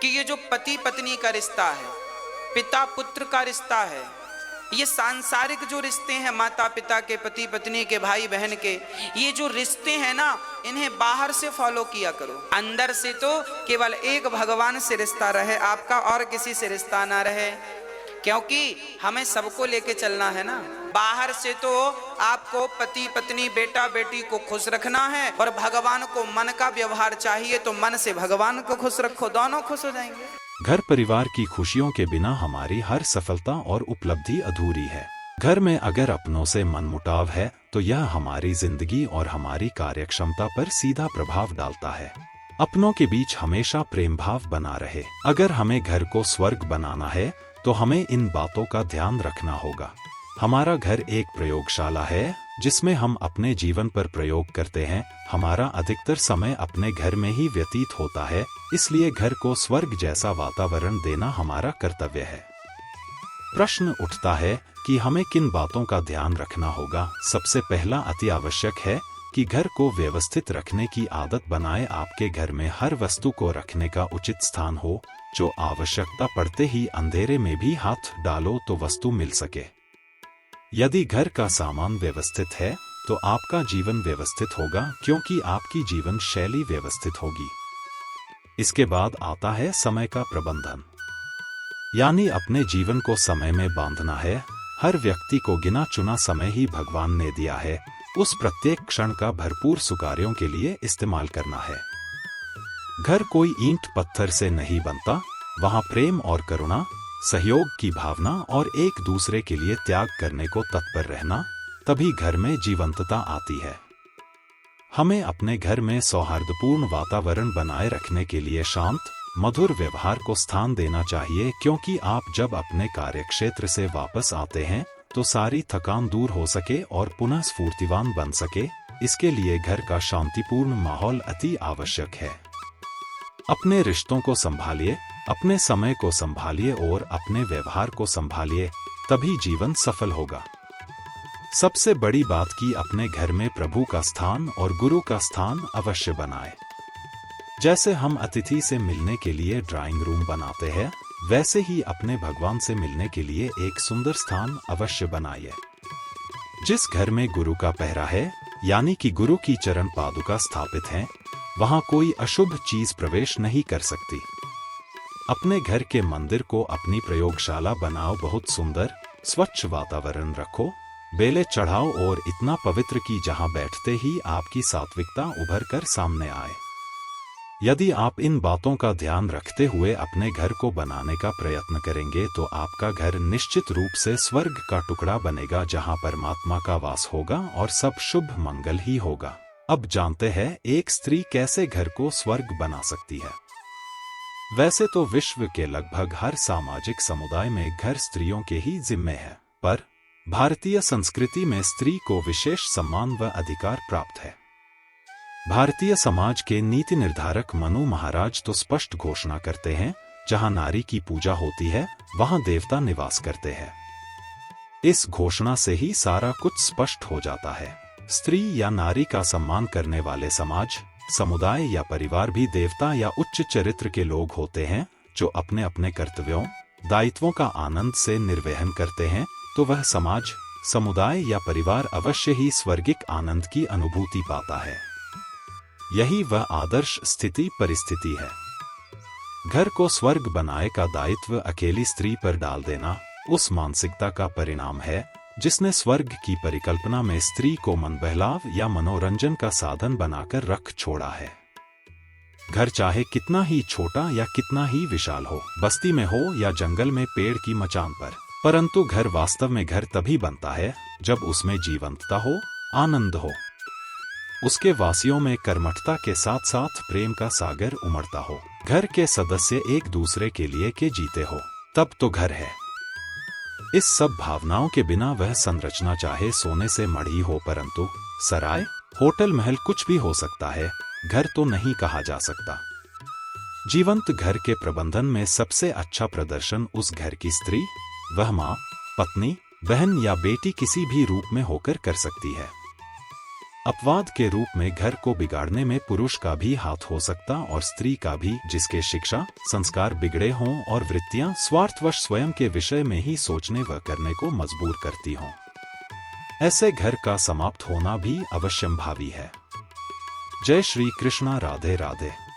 कि ये जो पति पत्नी का रिश्ता है, पिता पुत्र का रिश्ता है, ये सांसारिक जो रिश्ते हैं, माता पिता के, पति पत्नी के, भाई बहन के, ये जो रिश्ते हैं ना, इन्हें बाहर से फॉलो किया करो। अंदर से तो केवल एक भगवान से रिश्ता रहे आपका, और किसी से रिश्ता ना रहे, क्योंकि हमें सबको लेके चलना है ना। बाहर से तो आपको पति पत्नी बेटा बेटी को खुश रखना है, और भगवान को मन का व्यवहार चाहिए, तो मन से भगवान को खुश रखो, दोनों खुश हो जाएंगे। घर परिवार की खुशियों के बिना हमारी हर सफलता और उपलब्धि अधूरी है। घर में अगर अपनों से मनमुटाव है तो यह हमारी जिंदगी और हमारी कार्यक्षमता पर सीधा प्रभाव डालता है। अपनों के बीच हमेशा प्रेम भाव बना रहे। अगर हमें घर को स्वर्ग बनाना है तो हमें इन बातों का ध्यान रखना होगा। हमारा घर एक प्रयोगशाला है जिसमें हम अपने जीवन पर प्रयोग करते हैं। हमारा अधिकतर समय अपने घर में ही व्यतीत होता है, इसलिए घर को स्वर्ग जैसा वातावरण देना हमारा कर्तव्य है। प्रश्न उठता है कि हमें किन बातों का ध्यान रखना होगा। सबसे पहला अति आवश्यक है कि घर को व्यवस्थित रखने की आदत बनाए। आपके घर में हर वस्तु को रखने का उचित स्थान हो, जो आवश्यकता पड़ते ही अंधेरे में भी हाथ डालो तो वस्तु मिल सके। यदि घर का सामान व्यवस्थित है तो आपका जीवन व्यवस्थित होगा, क्योंकि आपकी जीवन शैली व्यवस्थित होगी। इसके बाद आता है समय का प्रबंधन, यानी अपने जीवन को समय में बांधना है। हर व्यक्ति को गिना चुना समय ही भगवान ने दिया है, उस प्रत्येक क्षण का भरपूर सुकार्यों के लिए इस्तेमाल करना है। घर कोई ईंट पत्थर से नहीं बनता, वहां प्रेम और करुणा, सहयोग की भावना और एक दूसरे के लिए त्याग करने को तत्पर रहना, तभी घर में जीवंतता आती है। हमें अपने घर में सौहार्दपूर्ण वातावरण बनाए रखने के लिए शांत, मधुर व्यवहार को स्थान देना चाहिए, क्योंकि आप जब अपने कार्यक्षेत्र से वापस आते हैं तो सारी थकान दूर हो सके और पुनः स्फूर्तिवान बन सके। इसके लिए घर का शांतिपूर्ण माहौल अति आवश्यक है। अपने रिश्तों को संभालिए, अपने समय को संभालिए और अपने व्यवहार को संभालिए, तभी जीवन सफल होगा। सबसे बड़ी बात कि अपने घर में प्रभु का स्थान और गुरु का स्थान अवश्य बनाएं। जैसे हम अतिथि से मिलने के लिए ड्राइंग रूम बनाते हैं, वैसे ही अपने भगवान से मिलने के लिए एक सुंदर स्थान अवश्य बनाइए। जिस घर में गुरु का पहरा है, यानी कि गुरु की चरण पादुका स्थापित हैं, वहां कोई अशुभ चीज प्रवेश नहीं कर सकती। अपने घर के मंदिर को अपनी प्रयोगशाला बनाओ, बहुत सुंदर स्वच्छ वातावरण रखो, बेले चढ़ाओ और इतना पवित्र कि जहां बैठते ही आपकी सात्विकता उभर कर सामने आए। यदि आप इन बातों का ध्यान रखते हुए अपने घर को बनाने का प्रयत्न करेंगे तो आपका घर निश्चित रूप से स्वर्ग का टुकड़ा बनेगा, जहां परमात्मा का वास होगा और सब शुभ मंगल ही होगा। अब जानते हैं एक स्त्री कैसे घर को स्वर्ग बना सकती है। वैसे तो विश्व के लगभग हर सामाजिक समुदाय में घर स्त्रियों के ही जिम्मे है, पर भारतीय संस्कृति में स्त्री को विशेष सम्मान व अधिकार प्राप्त है। भारतीय समाज के नीति निर्धारक मनु महाराज तो स्पष्ट घोषणा करते हैं, जहां नारी की पूजा होती है वहां देवता निवास करते हैं। इस घोषणा से ही सारा कुछ स्पष्ट हो जाता है। स्त्री या नारी का सम्मान करने वाले समाज, समुदाय या परिवार भी देवता या उच्च चरित्र के लोग होते हैं, जो अपने अपने कर्तव्यों, दायित्वों का आनंद से निर्वहन करते हैं, तो वह समाज, समुदाय या परिवार अवश्य ही स्वर्गिक आनंद की अनुभूति पाता है। यही वह आदर्श स्थिति परिस्थिति है। घर को स्वर्ग बनाए का दायित्व अकेली स्त्री पर डाल देना उस मानसिकता का परिणाम है जिसने स्वर्ग की परिकल्पना में स्त्री को मनबहलाव या मनोरंजन का साधन बनाकर रख छोड़ा है। घर चाहे कितना ही छोटा या कितना ही विशाल हो, बस्ती में हो या जंगल में पेड़ की मचान पर, परंतु घर वास्तव में घर तभी बनता है जब उसमें जीवंतता हो, आनंद हो, उसके वासियों में कर्मठता के साथ साथ प्रेम का सागर उमड़ता हो, घर के सदस्य एक दूसरे के लिए के जीते हो, तब तो घर है। इस सब भावनाओं के बिना वह संरचना चाहे सोने से मढ़ी हो, परंतु सराय, होटल, महल कुछ भी हो सकता है, घर तो नहीं कहा जा सकता। जीवंत घर के प्रबंधन में सबसे अच्छा प्रदर्शन उस घर की स्त्री, वह माँ, पत्नी, बहन या बेटी किसी भी रूप में होकर कर सकती है। अपवाद के रूप में घर को बिगाड़ने में पुरुष का भी हाथ हो सकता और स्त्री का भी, जिसके शिक्षा संस्कार बिगड़े हों और वृत्तियां स्वार्थवश स्वयं के विषय में ही सोचने व करने को मजबूर करती हों। ऐसे घर का समाप्त होना भी अवश्यंभावी है। जय श्री कृष्णा। राधे राधे।